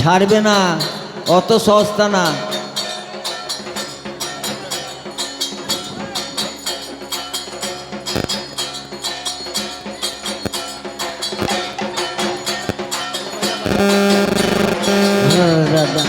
ছাড়বে না, অত সস্তা না। দাদা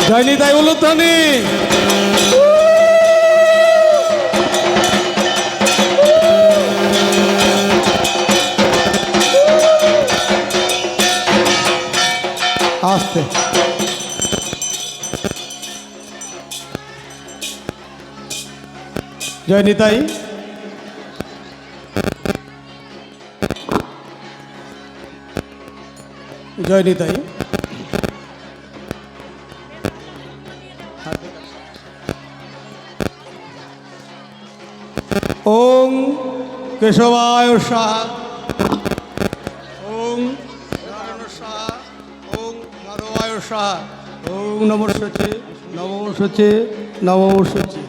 জয়নি তাই উলুধ্বনি। আস্তে জয়নি তাই জয়নি তাই ওং কেশবায় স্বাহা, ওং নারায়ণ স্বাহা, ওং মাধবায় স্বাহা, ওং নমঃ শুচি নমঃ শুচি নমঃ শুচি।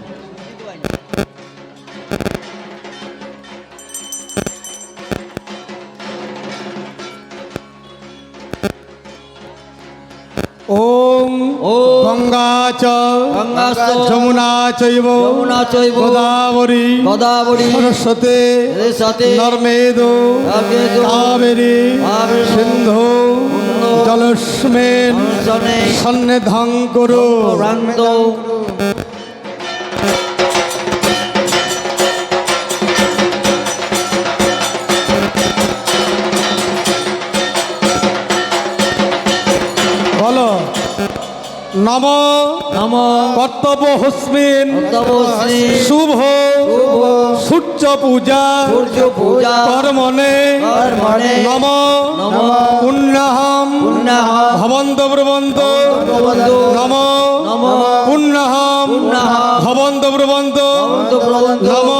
ওং গঙ্গা চ যমুনা চৈব গোদাবরী সরস্বতী নর্মেদো কাবেরী সিন্ধু জলস্মিন সন্নিধিং কুরু। বলো নম নম কর্তব্য হস্মিন শুভ সূর্য পূজা কর্মণে নম পুণ্যহম ভবন্ত ব্রবন্ত নম পুণ্যহম ভবন্ত ব্রবন্ত নম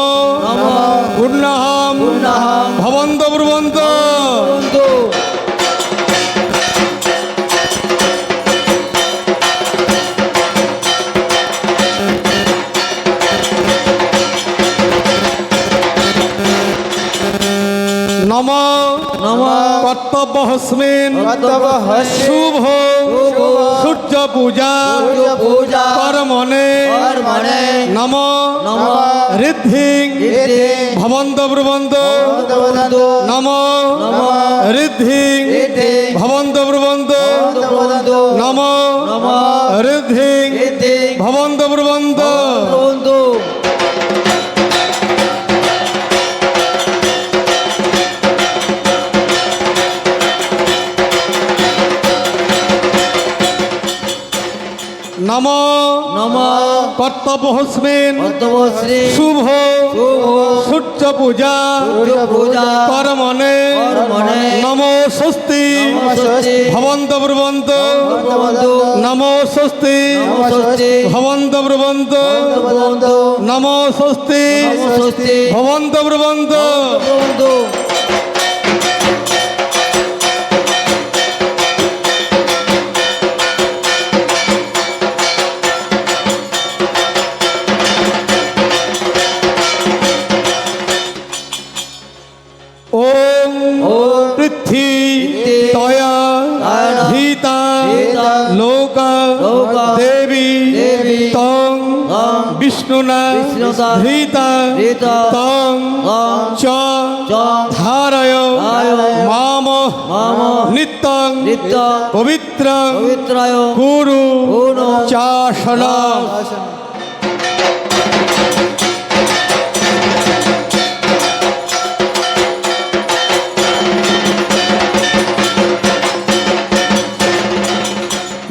পুণ্যহম ভবন্ত ব্রবন্ত। নম কর্তব্য হস্মিন শুভ সূর্য পূজা কর্মণে নম ঋদ্ধিং ভবন্ত ব্রবন্ত নম ঋদ্ধিং ভবন্ত ব্রবন্ত নম ঋদ্ধিং ভবন্ত ব্রবন্ত। নম কর্তব্য হস্মিন শুভ সূর্য পূজা কর্মণে নম স্বস্তি ভবন্ত ব্রবন্ত নম স্বস্তি ভবন্ত ব্রবন্ত নম স্বস্তি ভবন্ত ব্রবন্ত। তং বিষ্ণুনা বিষ্ণুনা ধৃতা ধৃতা তং তং চ চ ধারয় ধারয় মাম মাম নিত্যং নিত্যং পবিত্রং পবিত্রায় কুরু কুরু চাসনম।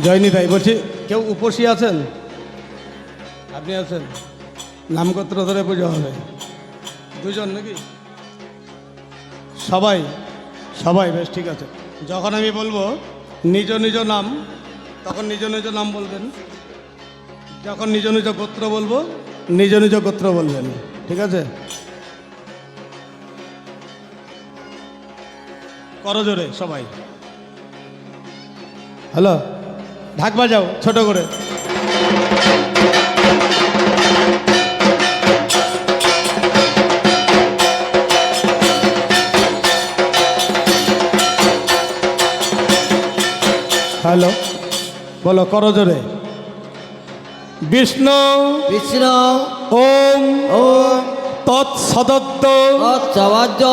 জয়নি ভাই বলছি, কেউ উপসী আছেন? আপনি আছেন? নামগোত্র ধরে পুজো হবে, দুজন নাকি? সবাই সবাই বেশ ঠিক আছে। যখন আমি বলবো নিজ নিজ নাম, তখন নিজ নিজ নাম বলবেন। যখন নিজ নিজ গোত্র বলবো, নিজ নিজ গোত্র বলবেন, ঠিক আছে? করজোরে সবাই। হ্যালো, ঢাক বাজাও ছোট করে। হ্যালো, বলো করজোরে। বিষ্ণু বিষ্ণু ওম ওম তৎসদত্ত তৎসবাদ্য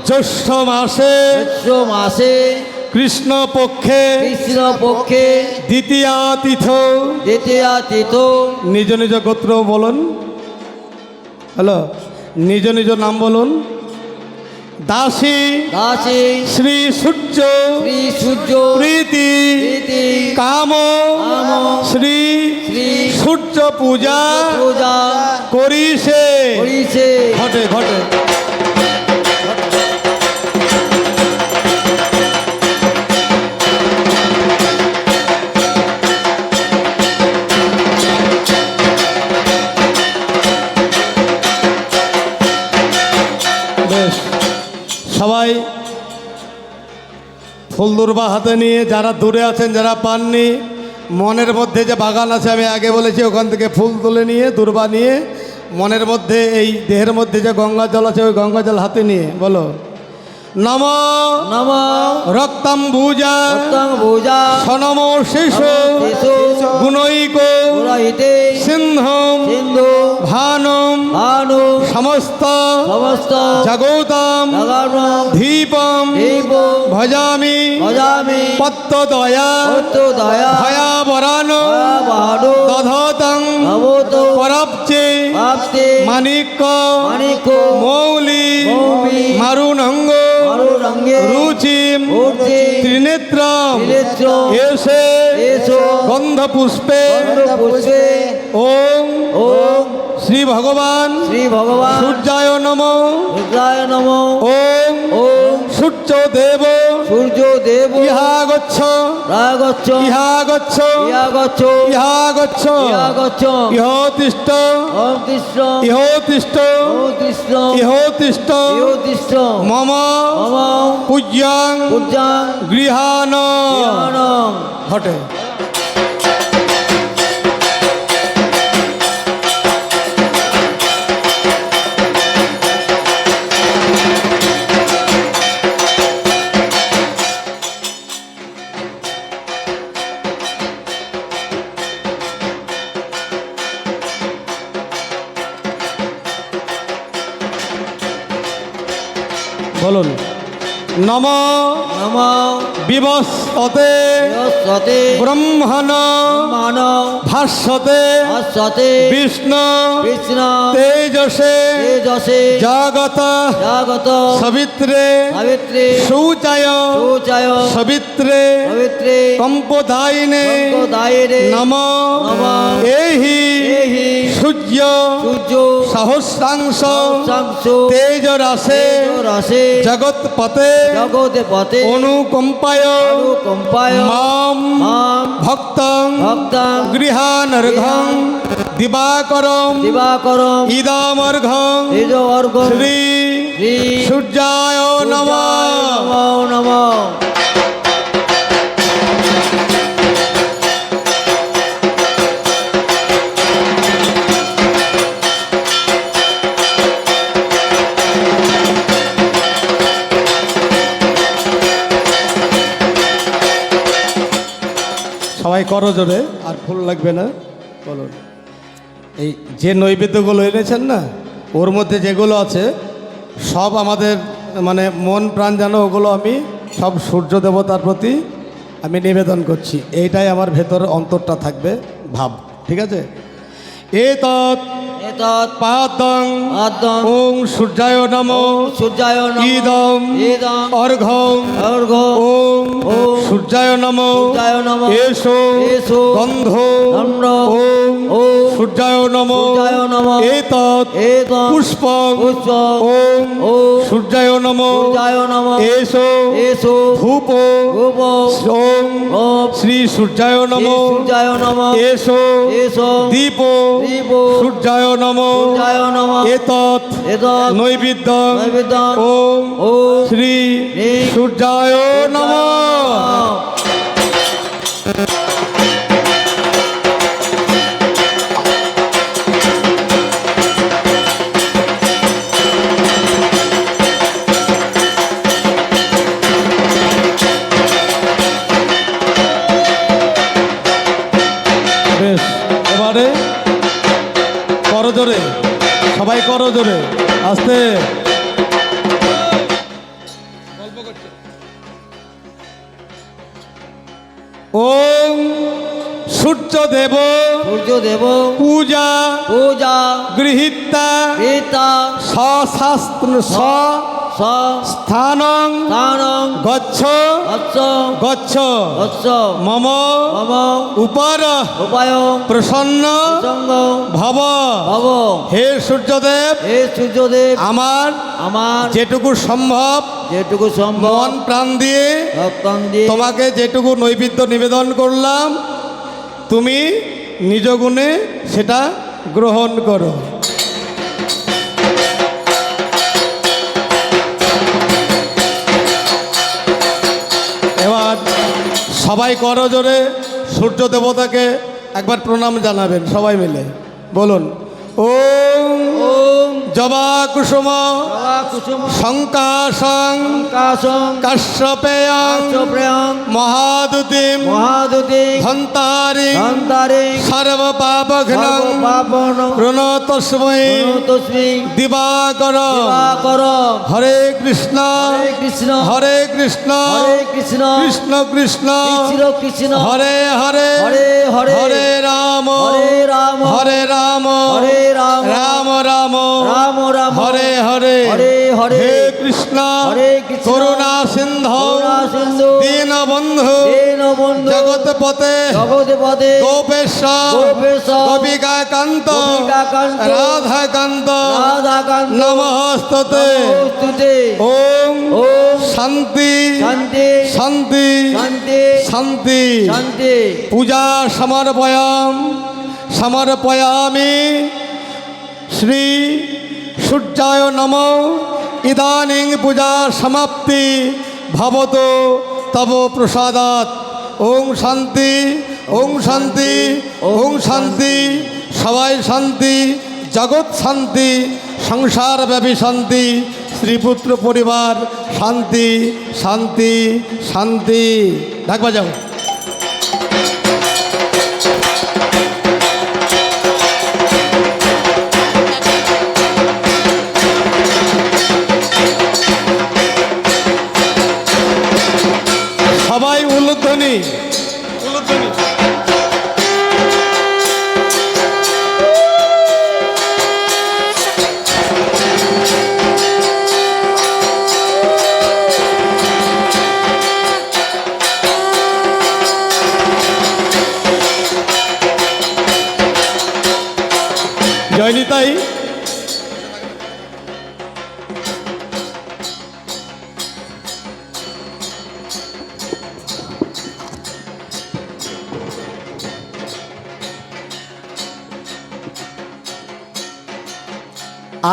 জ্যৈষ্ঠ মাসে জ্যৈষ্ঠ মাসে কৃষ্ণ পক্ষে কৃষ্ণ পক্ষে দ্বিতীয়া তিথ। দ্বিতীয়া তিথ। নিজ নিজ গোত্র বলুন। হ্যালো, নিজ নিজ নাম বলুন। দাসী দাসী শ্রী সূর্য শ্রী সূর্য প্রীতি প্রীতি কাম কাম শ্রী শ্রী সূর্য পূজা পূজা করিছে। করিছে। ঘটে ঘটে। বেশ, সবাই ফুল দুর্বা হাতে নিয়ে, যারা দূরে আছেন, যারা পাননি, মনের মধ্যে যে বাগান আছে আমি আগে বলেছি, ওখান থেকে ফুল তুলে নিয়ে দুর্বা নিয়ে, মনের মধ্যে এই দেহের মধ্যে যে গঙ্গা জল আছে ওই গঙ্গা জল হাতে নিয়ে বলো নম নম রক্তাম্বুজা রক্তং ভুজা সনম শিশু শিশু গুণৈক পুরোহিতে সিন্ধম সিন্ধু ভানম ভানু সমস্ত সমস্ত জগৌতম জগন্নাথ দীপম দীপ ভজামি ভজামি পত্তদয়া পত্র দয়া ভয়াবরান ভানু দধতং ভবত পরাপচে প্রাপ্তি মানিক্য মানিক মৌলি মৌলি মারুনঙ্গ মারু রঙ্গে রুচিম মূর্তি ত্রিনেত্রম ত্রিনেত্র এসে এসো গন্ধ পুষ্পে পুষ্পে ওম ওম শ্রী ভগবান শ্রী ভগবান সূর্যায় নম রুদ্রায় নম ওম ওম সূর্য দেব সূর্য দেব ইহা গচ্ছ রাগচ্ছ ইহা গচ্ছ ইয়াগচ্ছ ইহা গচ্ছ ইয়াগচ্ছ ইহ তিষ্ঠ ওম কৃষ্ণ ইহ তিষ্ঠ ওম কৃষ্ণ ইহ তিষ্ঠ ইয়োতিষ্ঠ মম মম পূজ্যাং পূজাং গৃহান জ্ঞানং। ঘটে। বলুন নম নম বিবস্বতে বৃহস্পতি ব্রহ্মণ মান ভাস্বতে ভাস্বতে বিষ্ণু কৃষ্ণ তেজসে তেজসে জগত জাগত সবিত্রে সাবিত্রী শৌচায় শৌচায় সবিত্রে পবিত্রে কম্পদায়িনে দায়রে নম নমঃ এহি এহি সূর্য সূর্য সহস্রাংশ সংসু তেজরাসে রসে জগৎপতে জগতে পথে অনুকম্পায় অনুকম্পায় মাম মাম ভক্তং ভক্তং গৃহানর্ঘং দিবাকরম দিবাকরম ইদমর্ঘং তেজ অর্ঘ শ্রী শ্রী সূর্যায় নমঃ। নমো নমঃ। সবাই করো জোরে, আর ফুল লাগবে না, বলুন এই যে নৈবেদ্যগুলো এনেছেন না, ওর মধ্যে যেগুলো আছে সব আমাদের মানে মন প্রাণ যেন ওগুলো আমি সব সূর্য দেবতার প্রতি আমি নিবেদন করছি। এইটাই আমার ভেতর অন্তরটা থাকবে ভাব, ঠিক আছে? এতৎ এতৎ পাদং আদং ওং সূর্যায় নমঃ সূর্যায় নমঃ ইদং ইদং অর্ঘ্যং অর্ঘ্য ওং ওং সূর্যায় নমঃ সূর্যায় নমঃ এষো এষো গন্ধ গন্ধ ওং ওং সূর্যায় নমঃ সূর্যায় নমঃ এতৎ এতৎ পুষ্পং পুষ্পং ওং ওং সূর্যায় নমঃ সূর্যায় নমঃ এষো এষো ধূপ ধূপ ওং ওং শ্রী সূর্যায় নমঃ সূর্যায় নমঃ এষো এষো দীপ দীপ সূর্যায় নমঃ সূর্যায় নমঃ এতৎ এতৎ নৈবেদ্যং নৈবেদ্যং ওং ওং শ্রী শ্রী সূর্যায় নমঃ। বেশ, এবারে করো জোরে, সবাই করো জোরে, আস্তে। ওং সূর্যদেব সূর্যদেব পূজা পূজা গৃহীতা পিতা স্বশাস্ত্র স্থানং স্থানং গচ্ছ অচ্ছ গচ্ছ অচ্ছ মম মম উপর উপায় প্রসন্ন সঙ্গ ভব। ভব। হে সূর্যদেব, হে সূর্যদেব আমার আমার যেটুকু সম্ভব যেটুকু সম্ভব মন প্রাণ দিয়ে রক্তং দিয়ে তোমাকে যেটুকু নৈবেদ্য নিবেদন করলাম, তুমি নিজ গুণে সেটা গ্রহণ করো। এবার সবাই করো জোরে, সূর্য দেবতাকে একবার প্রণাম জানাবেন সবাই মিলে, বলুন ওং ওম জবা কুসুম জবা কুসুম শঙ্কাশং কাশং কাশ্যপেয়ং কাশ্যপ্রেয়ং মহাদুতিম মহাদুতি ধন্তারিং ধন্তারে সর্বপাপঘ্নং পাপন প্রণতস্মৈ তস্মি দিবাকর দিবাকর হরে কৃষ্ণ হরে কৃষ্ণ হরে কৃষ্ণ হরে কৃষ্ণ কৃষ্ণ কৃষ্ণ কৃষ্ণ কৃষ্ণ হরে হরে হরে হরে হরে রাম হরে রাম হরে রাম হরে রাম রাম রাম রাম রাম হরে হরে হরে হরে হে কৃষ্ণ হরে কৃষ্ণ করুণা সিন্ধু করুণা সিন্ধু দীনবন্ধু দীনবন্ধু জগৎপতে জগৎপতে গোপেশ গোপেশ গোপিকাকান্ত গোপিকাকান্ত রাধাকান্ত রাধাকান্ত নমস্তুতে। নমস্তুতে। ওম ওম শান্তি শান্তি শান্তি শান্তি শান্তি। শান্তি। পূজা সমর্পয়ামি শ্রী সূর্যায় নমঃ। ইদানীং পূজা সমাপ্তি ভবতু তব প্রসাদাৎ। ওং শান্তি ওং শান্তি ওং শান্তি। সবাই শান্তি, জগৎ শান্তি, সংসারব্যাপী শান্তি, শ্রীপুত্র পরিবার শান্তি শান্তি শান্তি। ঢাক বাজাও। সবাই উলুধ্বনি উলুধ্বনি। জয়নিতাই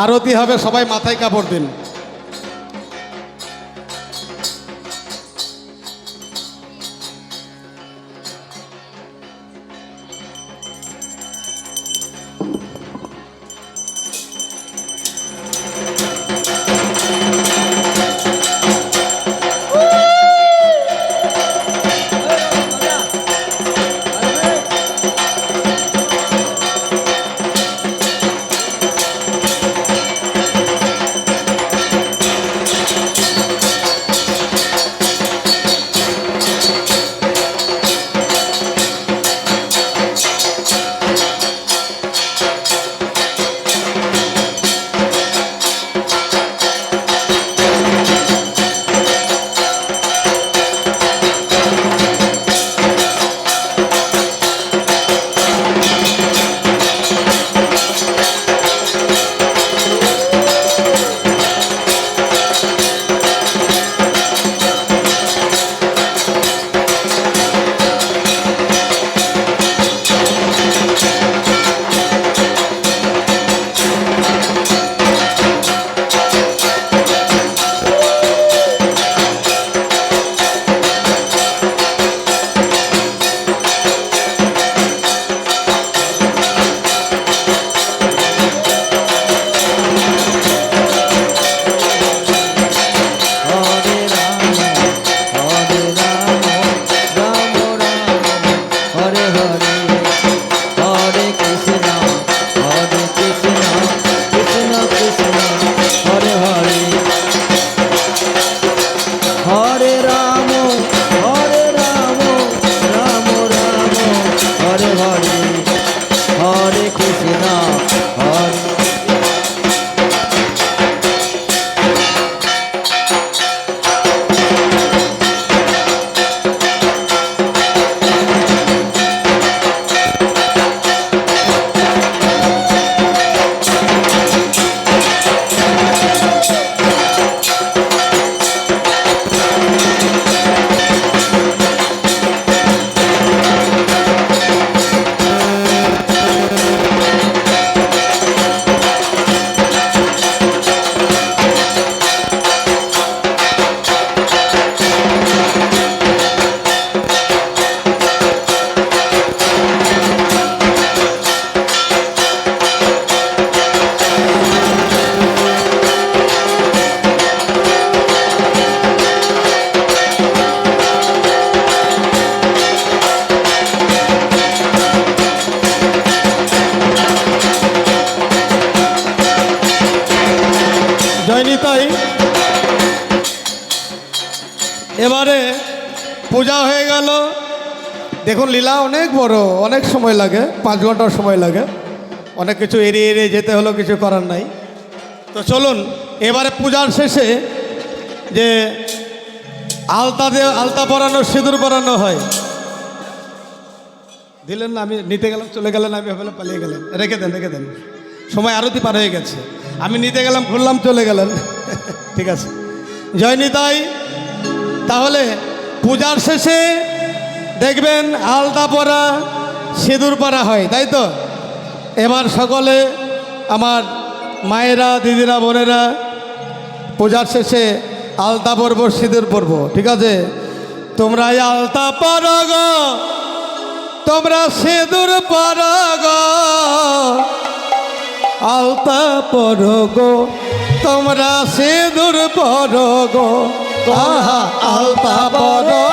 আরতি হবে, সবাই মাথায় কাপড় দিন। জয় নিতাই। এবারে পূজা হয়ে গেল। দেখুন লীলা অনেক বড়, অনেক সময় লাগে, 5 ঘন্টার সময় লাগে, অনেক কিছু এড়িয়ে এড়িয়ে যেতে হলো, কিছু করার নাই। তো চলুন এবারে পূজার শেষে যে আলতা পরানো, সিঁদুর পরানো হয়, দিলেন না, আমি নিতে গেলাম, চলে গেলেন, আমি ভাবলাম পালিয়ে গেলেন, রেখে দেন, সময় আরতি পার হয়ে গেছে, আমি নিতে গেলাম, ঘুরলাম, চলে গেলেন। ঠিক আছে, জয় নিতাই। তাহলে পূজার শেষে দেখবেন আলতা পরা, সিঁদুর পরা হয়, তাই তো? এবার সকলে আমার মায়েরা, দিদিরা, বোনেরা পূজার শেষে আলতা পরবো, সিঁদুর পরবো, ঠিক আছে? তোমরা আলতা পরো গো, তোমরা সিঁদুর পরো গো, আলতা পরো গো, তোমরা সিঁদুর পরো গো, আহা আলতা পরো